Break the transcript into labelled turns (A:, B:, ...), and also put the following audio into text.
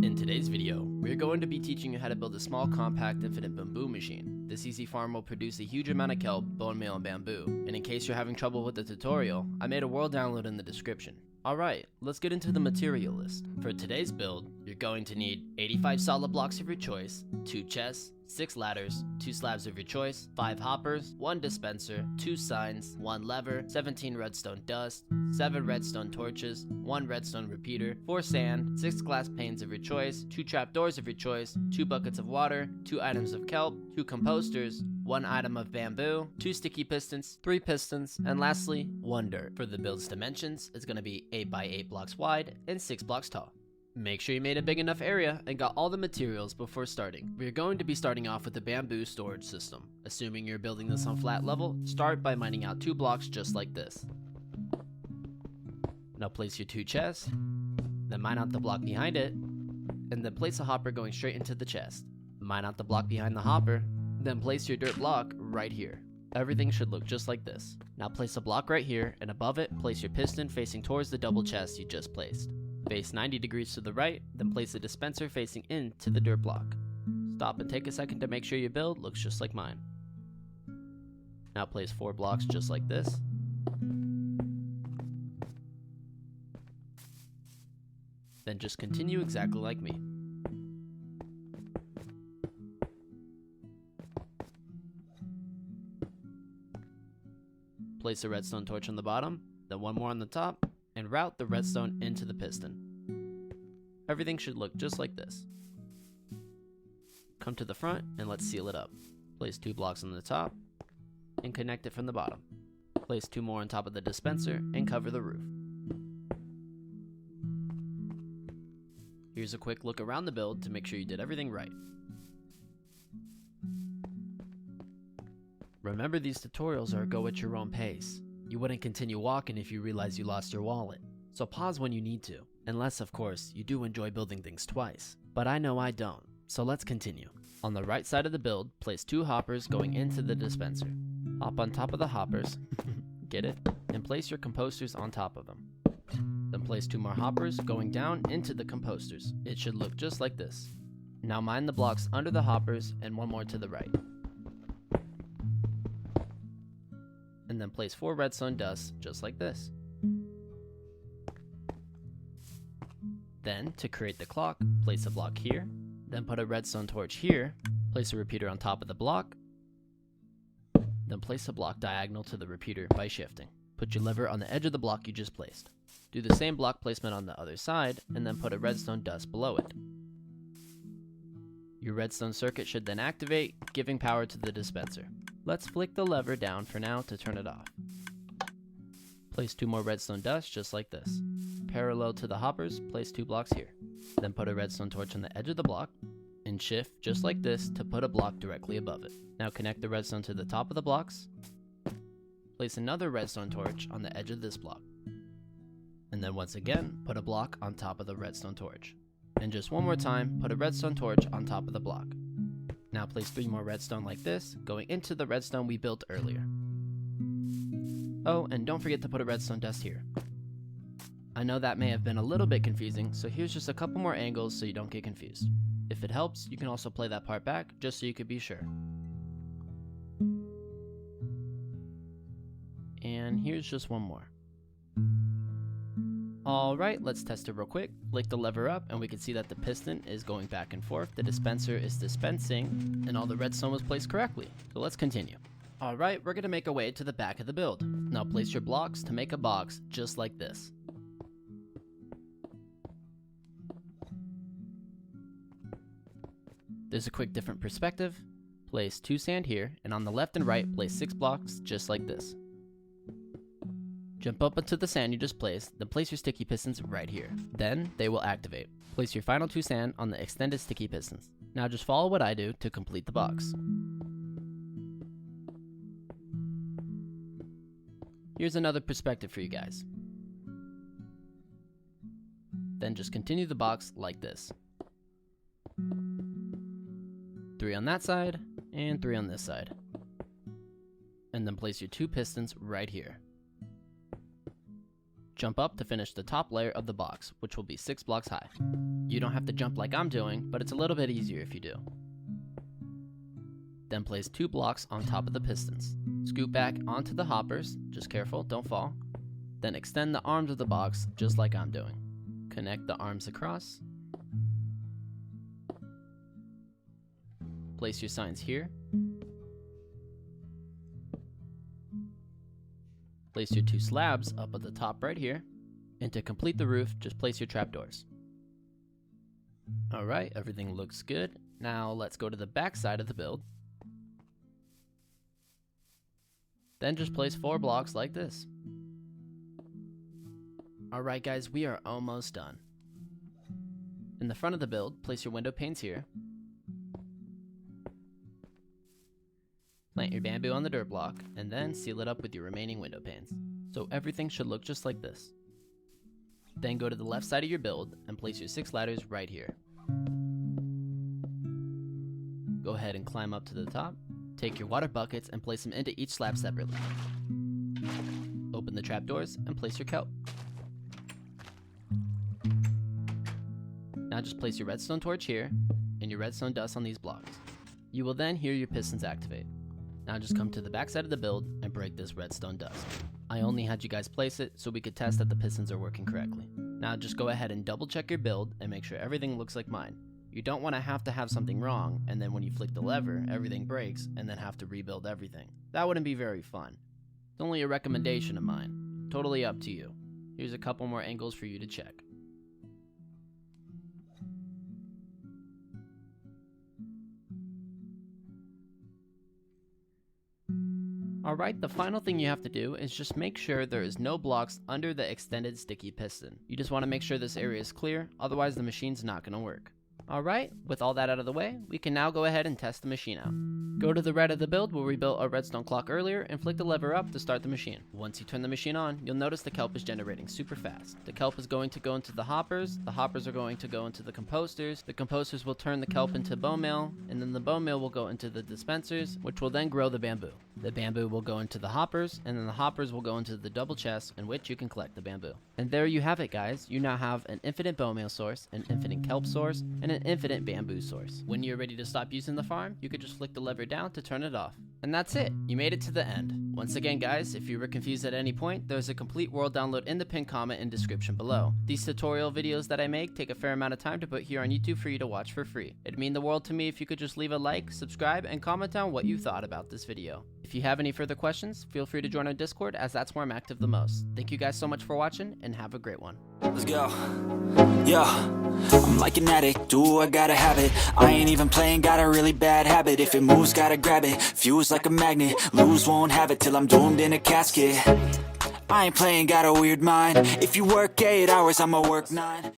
A: In today's video, we're going to be teaching you how to build a small, compact, infinite bamboo machine. This easy farm will produce a huge amount of kelp, bone meal, and bamboo. And in case you're having trouble with the tutorial, I made a world download in the description. Alright, let's get into the material list. For today's build, you're going to need 85 solid blocks of your choice, 2 chests, 6 ladders, 2 slabs of your choice, 5 hoppers, 1 dispenser, 2 signs, 1 lever, 17 redstone dust, 7 redstone torches, 1 redstone repeater, 4 sand, 6 glass panes of your choice, 2 trapdoors of your choice, 2 buckets of water, 2 items of kelp, 2 composters, 1 item of bamboo, 2 sticky pistons, 3 pistons, and lastly, 1 dirt. For the build's dimensions, it's going to be 8 by 8 blocks wide and 6 blocks tall. Make sure you made a big enough area and got all the materials before starting. We're going to be starting off with the bamboo storage system. Assuming you're building this on flat level, start by mining out 2 blocks just like this. Now place your 2 chests, then mine out the block behind it, and then place a hopper going straight into the chest. Mine out the block behind the hopper, then place your dirt block right here. Everything should look just like this. Now place a block right here, and above it, place your piston facing towards the double chest you just placed. Face 90 degrees to the right, then place a dispenser facing into the dirt block. Stop and take a second to make sure your build looks just like mine. Now place 4 blocks just like this. Then just continue exactly like me. Place a redstone torch on the bottom, then 1 more on the top, and route the redstone into the piston. Everything should look just like this. Come to the front and let's seal it up. Place 2 blocks on the top and connect it from the bottom. Place 2 more on top of the dispenser and cover the roof. Here's a quick look around the build to make sure you did everything right. Remember, these tutorials are a go at your own pace. You wouldn't continue walking if you realize you lost your wallet. So pause when you need to, unless of course you do enjoy building things twice. But I know I don't, so let's continue. On the right side of the build, place 2 hoppers going into the dispenser. Hop on top of the hoppers, get it, and place your composters on top of them. Then place 2 more hoppers going down into the composters. It should look just like this. Now mine the blocks under the hoppers and 1 more to the right. And then place 4 redstone dusts just like this. Then, to create the clock, place a block here, then put a redstone torch here, place a repeater on top of the block, then place a block diagonal to the repeater by shifting. Put your lever on the edge of the block you just placed. Do the same block placement on the other side, and then put a redstone dust below it. Your redstone circuit should then activate, giving power to the dispenser. Let's flick the lever down for now to turn it off. Place 2 more redstone dust just like this. Parallel to the hoppers, place 2 blocks here. Then put a redstone torch on the edge of the block, and shift just like this to put a block directly above it. Now connect the redstone to the top of the blocks. Place another redstone torch on the edge of this block. And then once again, put a block on top of the redstone torch. And just 1 more time, put a redstone torch on top of the block. Now place 3 more redstone like this, going into the redstone we built earlier. Oh, and don't forget to put a redstone dust here. I know that may have been a little bit confusing, so here's just a couple more angles so you don't get confused. If it helps, you can also play that part back, just so you could be sure. And here's just 1 more. Alright, let's test it real quick. Flick the lever up and we can see that the piston is going back and forth, the dispenser is dispensing, and all the redstone was placed correctly. So let's continue. Alright, we're going to make our way to the back of the build. Now place your blocks to make a box just like this. There's a quick different perspective. Place 2 sand here, and on the left and right place 6 blocks just like this. Jump up into the sand you just placed, then place your sticky pistons right here. Then, they will activate. Place your final 2 sand on the extended sticky pistons. Now just follow what I do to complete the box. Here's another perspective for you guys. Then just continue the box like this. 3 on that side, and 3 on this side. And then place your 2 pistons right here. Jump up to finish the top layer of the box, which will be 6 blocks high. You don't have to jump like I'm doing, but it's a little bit easier if you do. Then place 2 blocks on top of the pistons. Scoot back onto the hoppers, just careful, don't fall. Then extend the arms of the box, just like I'm doing. Connect the arms across. Place your signs here. Place your 2 slabs up at the top right here. And to complete the roof, just place your trapdoors. Alright, everything looks good. Now let's go to the back side of the build. Then just place 4 blocks like this. Alright guys, we are almost done. In the front of the build, place your window panes here. Plant your bamboo on the dirt block, and then seal it up with your remaining window panes. So everything should look just like this. Then go to the left side of your build and place your 6 ladders right here. Go ahead and climb up to the top. Take your water buckets and place them into each slab separately. Open the trapdoors and place your kelp. Now just place your redstone torch here and your redstone dust on these blocks. You will then hear your pistons activate. Now just come to the back side of the build and break this redstone dust. I only had you guys place it so we could test that the pistons are working correctly. Now just go ahead and double check your build and make sure everything looks like mine. You don't want to have something wrong and then when you flick the lever, everything breaks and then have to rebuild everything. That wouldn't be very fun. It's only a recommendation of mine. Totally up to you. Here's a couple more angles for you to check. Alright, the final thing you have to do is just make sure there is no blocks under the extended sticky piston. You just want to make sure this area is clear, otherwise the machine's not going to work. Alright, with all that out of the way, we can now go ahead and test the machine out. Go to the right of the build where we built our redstone clock earlier and flick the lever up to start the machine. Once you turn the machine on, you'll notice the kelp is generating super fast. The kelp is going to go into the hoppers are going to go into the composters will turn the kelp into bone meal, and then the bone meal will go into the dispensers, which will then grow the bamboo. The bamboo will go into the hoppers, and then the hoppers will go into the double chests in which you can collect the bamboo. And there you have it guys, you now have an infinite bone meal source, an infinite kelp source, and an infinite bamboo source. When you're ready to stop using the farm, you could just flick the lever down to turn it off. And that's it, you made it to the end. Once again guys, if you were confused at any point, there's a complete world download in the pinned comment and description below. These tutorial videos that I make take a fair amount of time to put here on YouTube for you to watch for free. It'd mean the world to me if you could just leave a like, subscribe, and comment down what you thought about this video. If you have any further questions, feel free to join our Discord as that's where I'm active the most. Thank you guys so much for watching and have a great one.
B: Let's go. Yeah, I'm like an addict, do I gotta have it. I ain't even playing, got a really bad habit. If it moves, gotta grab it, fuse like a magnet. Lose, won't have it till I'm doomed in a casket. I ain't playing, got a weird mind. If you work 8 hours, I'ma work 9.